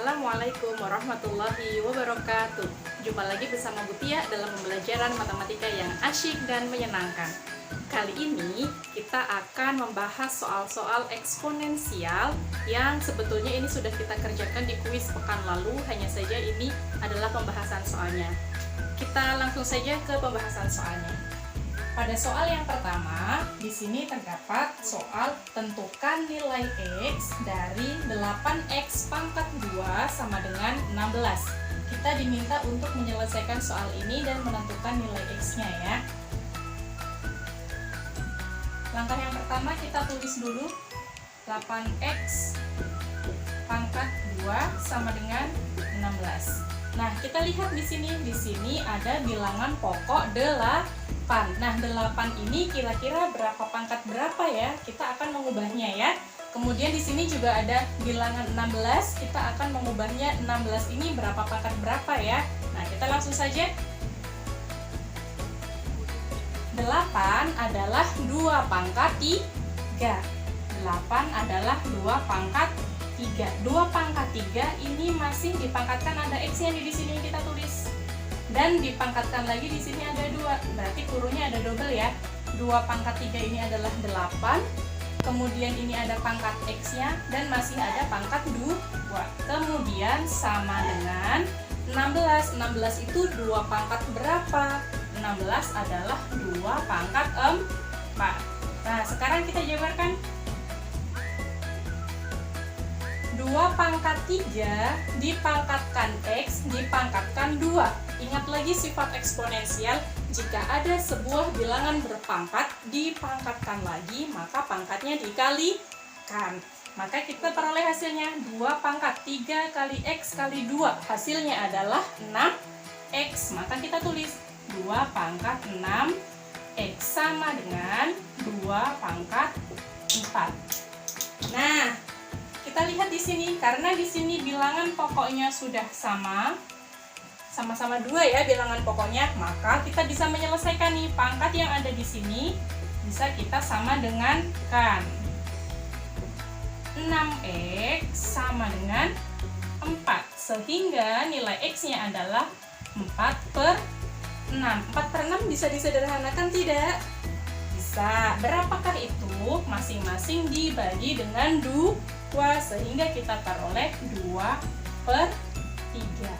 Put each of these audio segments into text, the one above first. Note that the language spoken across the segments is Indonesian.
Assalamualaikum warahmatullahi wabarakatuh. Jumpa lagi bersama Bu Tia dalam pembelajaran matematika yang asyik dan menyenangkan. Kali ini kita akan membahas soal-soal eksponensial yang sebetulnya ini sudah kita kerjakan di kuis pekan lalu, hanya saja ini adalah pembahasan soalnya. Kita langsung saja ke pembahasan soalnya. Pada soal yang pertama, di sini terdapat soal tentukan nilai X dari 8X pangkat 2 sama dengan 16. Kita diminta untuk menyelesaikan soal ini dan menentukan nilai X-nya ya. Langkah yang pertama kita tulis dulu 8X pangkat 2 sama dengan 16. Nah, kita lihat di sini ada bilangan pokok 8. Nah, 8 ini kira-kira berapa pangkat berapa ya? Kita akan mengubahnya ya. Kemudian di sini juga ada bilangan 16, kita akan mengubahnya 16 ini berapa pangkat berapa ya? Nah, kita langsung saja. 8 adalah 2 pangkat 3. 8 adalah 2 pangkat 3. 2 pangkat 3 ini masih dipangkatkan ada X-nya di sini yang kita tulis. Dan dipangkatkan lagi di sini ada 2. Berarti kurungnya ada double ya. 2 pangkat 3 ini adalah 8. Kemudian ini ada pangkat X-nya dan masih ada pangkat 2. Kemudian sama dengan 16. 16 itu 2 pangkat berapa? 16 adalah 2 pangkat 4. Nah, sekarang kita jabarkan. 2 pangkat 3 dipangkatkan X dipangkatkan 2. Ingat lagi sifat eksponensial, jika ada sebuah bilangan berpangkat dipangkatkan lagi, maka pangkatnya dikalikan. Maka kita peroleh hasilnya 2 pangkat 3 kali X kali 2. Hasilnya adalah 6X. Maka kita tulis 2 pangkat 6X sama dengan 2 pangkat 4. Nah, kita lihat di sini, karena di sini bilangan pokoknya sudah sama-sama 2 ya bilangan pokoknya, maka kita bisa menyelesaikan nih pangkat yang ada di sini bisa kita sama dengan kan 6X sama dengan 4, sehingga nilai X-nya adalah 4/6. 4/6 bisa disederhanakan tidak? Bisa. Berapakah itu? Masing-masing dibagi dengan 2, sehingga kita peroleh 2/3.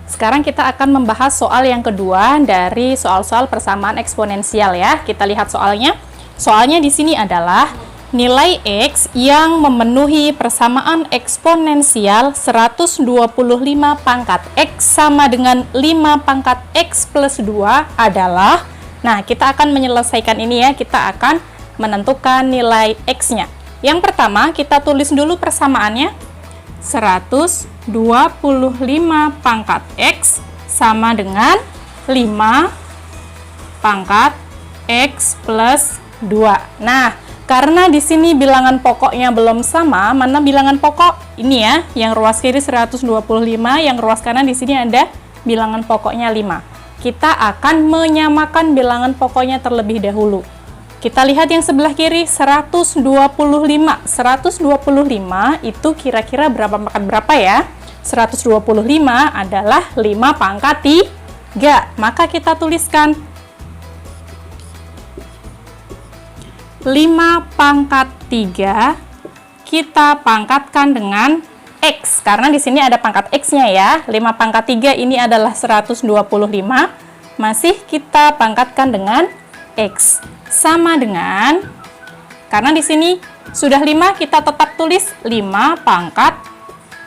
Sekarang kita akan membahas soal yang kedua dari soal-soal persamaan eksponensial ya. Kita lihat soalnya. Soalnya di sini adalah nilai X yang memenuhi persamaan eksponensial 125 pangkat X sama dengan 5 pangkat X plus 2 adalah, nah kita akan menyelesaikan ini ya, kita akan menentukan nilai X-nya. Yang pertama kita tulis dulu persamaannya. 125 pangkat X sama dengan 5 pangkat X plus 2. Nah, karena di sini bilangan pokoknya belum sama, mana bilangan pokok? Ini ya, yang ruas kiri 125, yang ruas kanan di sini ada bilangan pokoknya 5. Kita akan menyamakan bilangan pokoknya terlebih dahulu. Kita lihat yang sebelah kiri 125. 125 itu kira-kira berapa pangkat berapa ya? 125 adalah 5 pangkat 3. Maka kita tuliskan 5 pangkat 3 kita pangkatkan dengan X. Karena di sini ada pangkat X-nya ya. 5 pangkat 3 ini adalah 125. Masih kita pangkatkan dengan X. Sama dengan, karena di sini sudah 5, kita tetap tulis 5 pangkat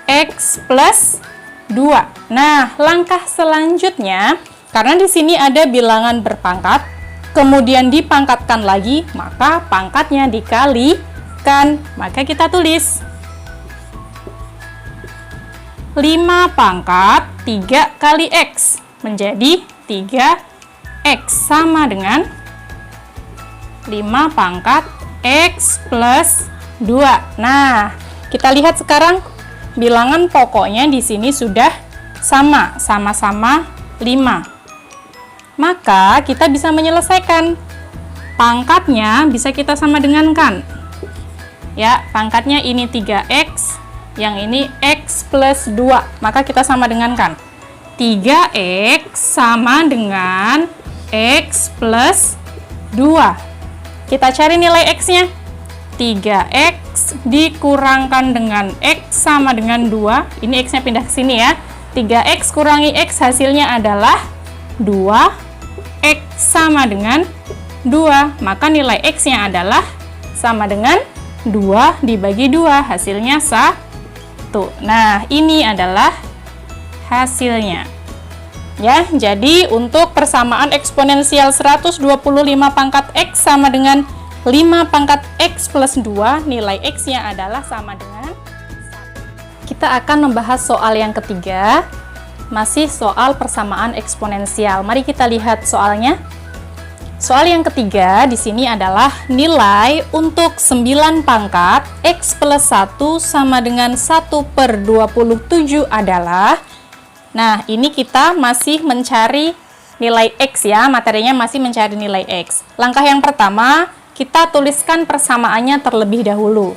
X plus 2. Nah, langkah selanjutnya, karena di sini ada bilangan berpangkat, kemudian dipangkatkan lagi, maka pangkatnya dikalikan. Maka kita tulis 5 pangkat 3 kali X menjadi 3X sama dengan 5 pangkat X plus 2. Nah, kita lihat sekarang bilangan pokoknya di sini sudah sama-sama 5. Maka kita bisa menyelesaikan. Pangkatnya bisa kita sama dengan kan. Ya, pangkatnya ini 3x, yang ini x plus 2. Maka kita sama dengankan. 3x sama dengan x plus 2. Kita cari nilai x-nya. 3x dikurangkan dengan x sama dengan 2. Ini x-nya pindah ke sini ya. 3x kurangi x hasilnya adalah 2x sama dengan 2. Maka nilai x-nya adalah sama dengan 2 dibagi 2. Hasilnya 1. Nah, ini adalah hasilnya. Ya, jadi untuk persamaan eksponensial 125 pangkat x sama dengan 5 pangkat x plus 2, nilai x-nya adalah sama dengan 1. Kita akan membahas soal yang ketiga, masih soal persamaan eksponensial. Mari kita lihat soalnya. Soal yang ketiga di sini adalah nilai untuk 9 pangkat x plus 1 sama dengan 1/27 adalah. Nah, ini kita masih mencari nilai x ya, materinya masih mencari nilai x. Langkah yang pertama, kita tuliskan persamaannya terlebih dahulu.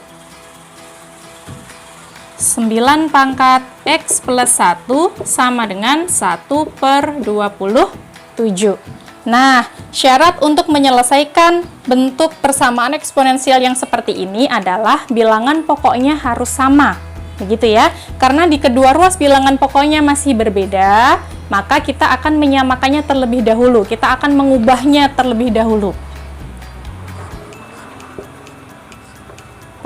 9 pangkat x plus 1 sama dengan 1/27. Nah, syarat untuk menyelesaikan bentuk persamaan eksponensial yang seperti ini adalah bilangan pokoknya harus sama. Begitu ya, karena di kedua ruas bilangan pokoknya masih berbeda, maka kita akan menyamakannya terlebih dahulu. Kita akan mengubahnya terlebih dahulu.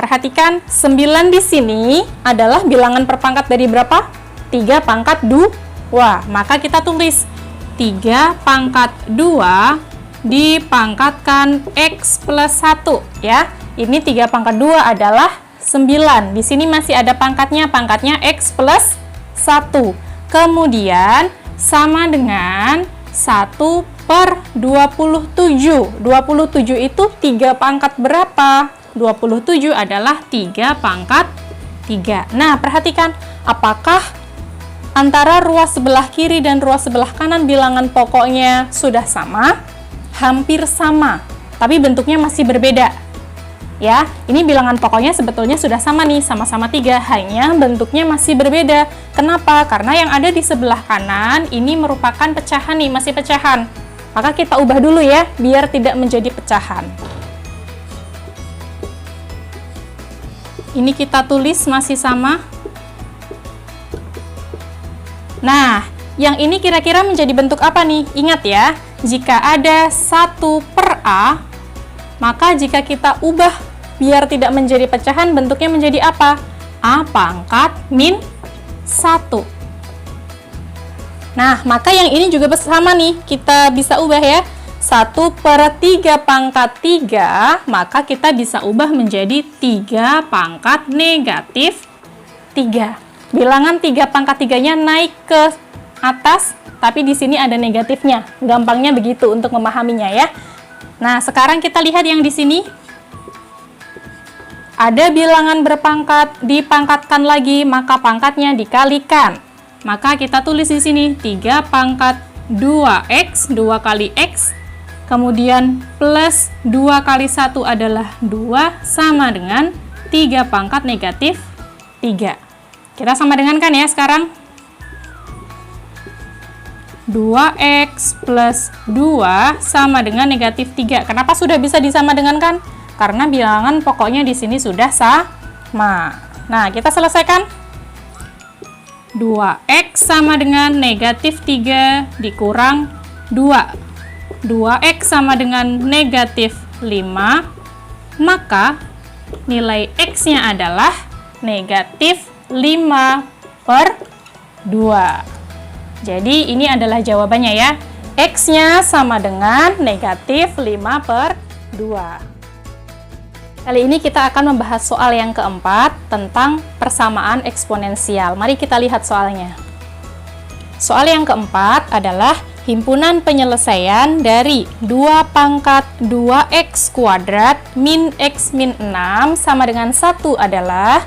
Perhatikan, 9 di sini adalah bilangan perpangkat dari berapa? 3 pangkat 2. Maka kita tulis 3 pangkat 2 dipangkatkan x plus 1 ya. Ini 3 pangkat 2 adalah 9. Di sini masih ada pangkatnya x plus 1. Kemudian sama dengan 1/27. 27 itu 3 pangkat berapa? 27 adalah 3 pangkat 3. Nah, perhatikan, apakah antara ruas sebelah kiri dan ruas sebelah kanan bilangan pokoknya sudah sama? Hampir sama, tapi bentuknya masih berbeda. Ya, ini bilangan pokoknya sebetulnya sudah sama nih, sama-sama 3, hanya bentuknya masih berbeda. Kenapa? Karena yang ada di sebelah kanan ini merupakan pecahan nih, masih pecahan. Maka kita ubah dulu ya, biar tidak menjadi pecahan. Ini kita tulis masih sama. Nah, yang ini kira-kira menjadi bentuk apa nih? Ingat ya, jika ada 1/A, maka jika kita ubah biar tidak menjadi pecahan, bentuknya menjadi apa? A pangkat min 1. Nah, maka yang ini juga sama nih, kita bisa ubah ya. 1/3 pangkat 3, maka kita bisa ubah menjadi 3 pangkat negatif 3. Bilangan 3 pangkat 3-nya naik ke atas, tapi di sini ada negatifnya. Gampangnya begitu untuk memahaminya ya. Nah, sekarang kita lihat yang di sini. Ada bilangan berpangkat, dipangkatkan lagi, maka pangkatnya dikalikan. Maka kita tulis di sini 3 pangkat 2x, 2 kali x, kemudian plus 2 kali 1 adalah 2, sama dengan 3 pangkat negatif 3. Kita sama dengan kan ya sekarang? 2x plus 2 sama dengan negatif 3. Kenapa sudah bisa disama dengan kan? Karena bilangan pokoknya di sini sudah sama. Nah, kita selesaikan. 2x sama dengan negatif 3 dikurang 2. 2x sama dengan negatif 5. Maka nilai x-nya adalah negatif 5/2. Jadi ini adalah jawabannya ya. X-nya sama dengan negatif 5/2. Kali ini kita akan membahas soal yang keempat tentang persamaan eksponensial. Mari kita lihat soalnya. Soal yang keempat adalah himpunan penyelesaian dari 2 pangkat 2x kuadrat min x min 6 sama dengan 1 adalah.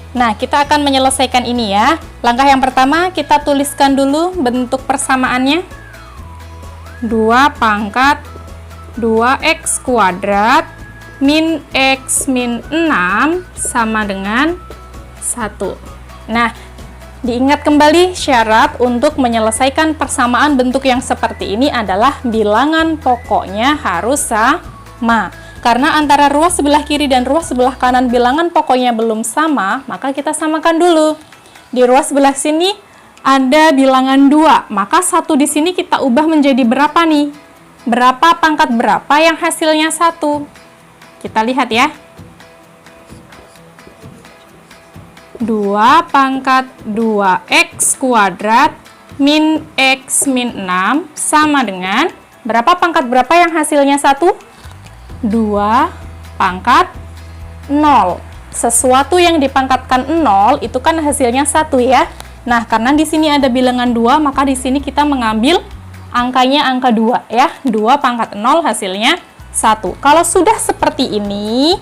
Nah, kita akan menyelesaikan ini ya. Langkah yang pertama, kita tuliskan dulu bentuk persamaannya. 2 pangkat 2x kuadrat min X min 6 sama dengan 1. Nah, diingat kembali syarat untuk menyelesaikan persamaan bentuk yang seperti ini adalah bilangan pokoknya harus sama. Karena antara ruas sebelah kiri dan ruas sebelah kanan bilangan pokoknya belum sama, maka kita samakan dulu. Di ruas sebelah sini ada bilangan 2, maka 1 di sini kita ubah menjadi berapa nih? Berapa pangkat berapa yang hasilnya 1? Kita lihat ya. 2 pangkat 2x kuadrat min x min 6 sama dengan berapa pangkat berapa yang hasilnya 1? 2 pangkat 0. Sesuatu yang dipangkatkan 0 itu kan hasilnya 1 ya. Nah, karena di sini ada bilangan 2, maka di sini kita mengambil angkanya angka 2 ya. 2 pangkat 0 hasilnya 1. Kalau sudah seperti ini,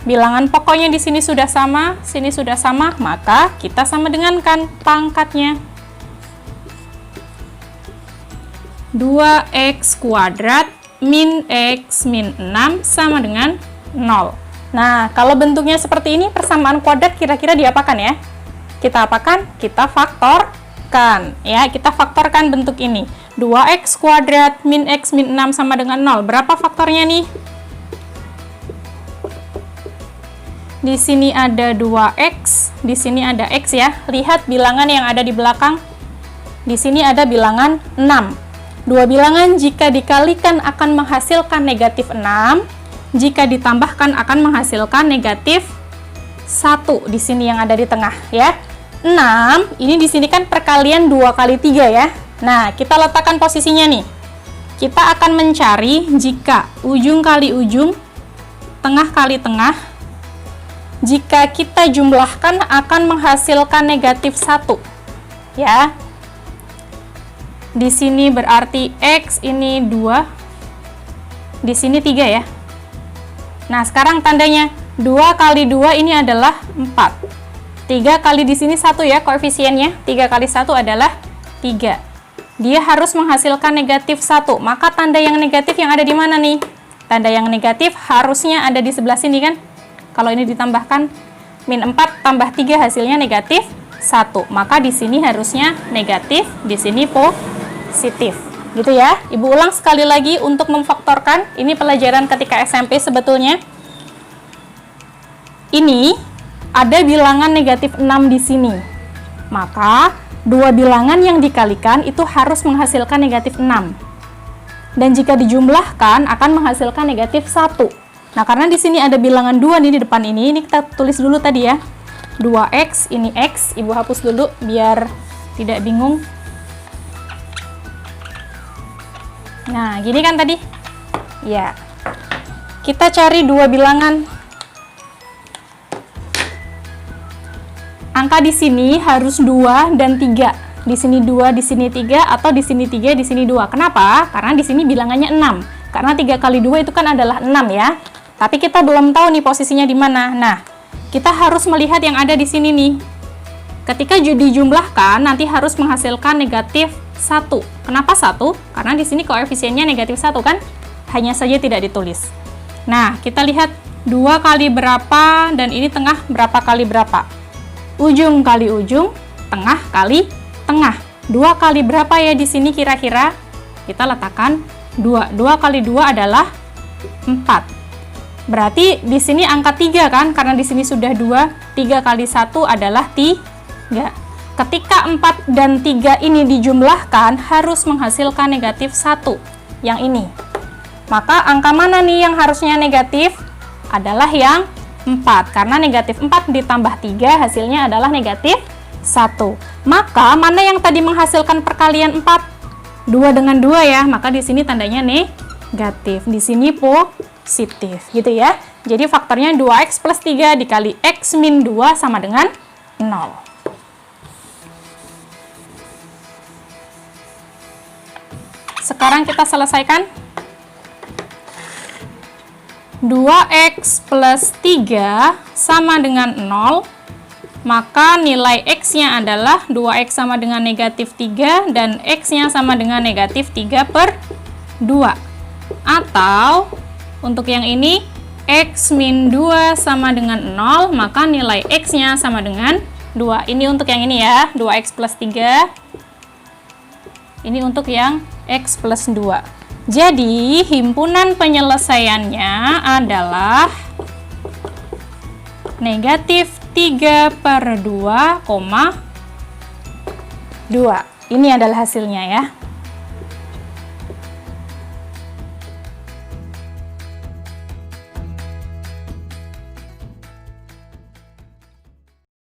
bilangan pokoknya di sini sudah sama, sini sudah sama, maka kita sama dengankan pangkatnya. 2x kuadrat min x min 6 sama dengan 0. Nah, kalau bentuknya seperti ini, persamaan kuadrat kira-kira diapakan ya? Kita apakan? Kita faktorkan. Ya, kita faktorkan bentuk ini. 2x kuadrat min x min 6 sama dengan 0. Berapa faktornya nih? Di sini ada 2x, di sini ada x ya. Lihat bilangan yang ada di belakang. Di sini ada bilangan 6. Dua bilangan jika dikalikan akan menghasilkan negatif 6, jika ditambahkan akan menghasilkan negatif 1 di sini yang ada di tengah ya. 6, ini di sini kan perkalian 2 kali 3 ya. Nah, kita letakkan posisinya nih. Kita akan mencari jika ujung kali ujung, tengah kali tengah, jika kita jumlahkan akan menghasilkan negatif 1 ya. Di sini berarti X ini 2, di sini 3 ya. Nah, sekarang tandanya 2 kali 2 ini adalah 4. 3 kali di sini 1 ya koefisiennya, 3 kali 1 adalah 3. Dia harus menghasilkan negatif 1, maka tanda yang negatif yang ada di mana nih? Tanda yang negatif harusnya ada di sebelah sini kan? Kalau ini ditambahkan, min 4 tambah 3 hasilnya negatif 1, maka di sini harusnya negatif, di sini positif, gitu ya. Ibu ulang sekali lagi untuk memfaktorkan. Ini pelajaran ketika SMP sebetulnya. Ini ada bilangan negatif 6 di sini. Maka dua bilangan yang dikalikan itu harus menghasilkan negatif 6. Dan jika dijumlahkan akan menghasilkan negatif 1. Nah, karena di sini ada bilangan 2 nih di depan ini kita tulis dulu tadi ya. 2x, ini x, Ibu hapus dulu biar tidak bingung. Nah, gini kan tadi? Ya. Kita cari dua bilangan. Angka di sini harus 2 dan 3. Di sini 2, di sini 3, atau di sini 3, di sini 2. Kenapa? Karena di sini bilangannya 6. Karena 3 kali 2 itu kan adalah 6 ya. Tapi kita belum tahu nih posisinya di mana. Nah, kita harus melihat yang ada di sini nih. Ketika dijumlahkan, nanti harus menghasilkan negatif 1. Kenapa 1? Karena di sini koefisiennya negatif 1 kan? Hanya saja tidak ditulis. Nah, kita lihat 2 kali berapa, dan ini tengah berapa kali berapa. Ujung kali ujung, tengah kali tengah. 2 kali berapa ya di sini kira-kira? Kita letakkan 2. 2 kali 2 adalah 4. Berarti di sini angka 3 kan? Karena di sini sudah 2. 3 kali 1 adalah 3. Ketika 4 dan 3 ini dijumlahkan, harus menghasilkan negatif 1. Yang ini. Maka angka mana nih yang harusnya negatif? Adalah yang 4. Karena negatif 4 ditambah 3 hasilnya adalah negatif 1. Maka mana yang tadi menghasilkan perkalian 4? 2 dengan 2 ya. Maka di sini tandanya negatif. Di sini positif. Gitu ya. Jadi faktornya 2x plus 3 dikali x min 2 sama dengan 0. Sekarang kita selesaikan. 2x plus 3 sama dengan 0, maka nilai x-nya adalah 2x sama dengan negatif 3 dan x-nya sama dengan negatif 3/2. Atau untuk yang ini X min 2 sama dengan 0, maka nilai X-nya sama dengan 2. Ini untuk yang ini ya, 2X plus 3. Ini untuk yang X plus 2. Jadi, himpunan penyelesaiannya adalah negatif 3/2,2. Ini adalah hasilnya ya.